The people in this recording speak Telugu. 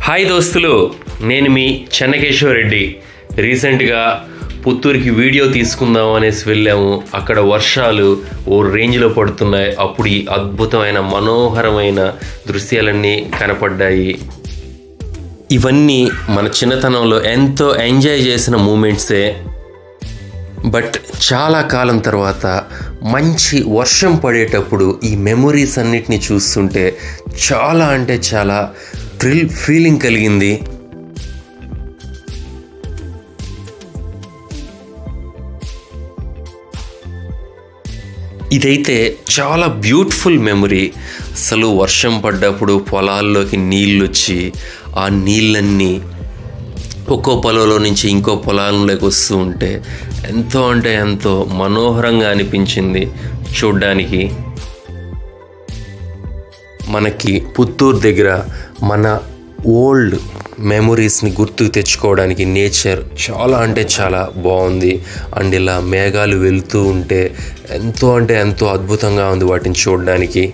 హాయ్ దోస్తులు, నేను మీ చెన్నకేశవ రెడ్డి. రీసెంట్గా పుత్తూరుకి వీడియో తీసుకుందాం అనేసి వెళ్ళాము. అక్కడ వర్షాలు ఓ రేంజ్లో పడుతున్నాయి. అప్పుడు ఈ అద్భుతమైన మనోహరమైన దృశ్యాలన్నీ కనపడ్డాయి. ఇవన్నీ మన చిన్నతనంలో ఎంతో ఎంజాయ్ చేసిన మూమెంట్సే. బట్ చాలా కాలం తర్వాత మంచి వర్షం పడేటప్పుడు ఈ మెమొరీస్ అన్నిటినీ చూస్తుంటే చాలా అంటే చాలా థ్రిల్ ఫీలింగ్ కలిగింది. ఇదైతే చాలా బ్యూటిఫుల్ మెమరీ. అసలు వర్షం పడ్డప్పుడు పొలాల్లోకి నీళ్ళు వచ్చి ఆ నీళ్ళన్నీ ఒక్కో పొలంలో నుంచి ఇంకో పొలంలోకి వస్తూ ఉంటే ఎంతో అంటే ఎంతో మనోహరంగా అనిపించింది చూడ్డానికి. మనకి పుత్తూరు దగ్గర మన ఓల్డ్ మెమొరీస్ని గుర్తుకు తెచ్చుకోవడానికి నేచర్ చాలా అంటే చాలా బాగుంది. అండ్ ఇలా మేఘాలు వెళ్తూ ఉంటే ఎంతో అంటే ఎంతో అద్భుతంగా ఉంది వాటిని చూడడానికి.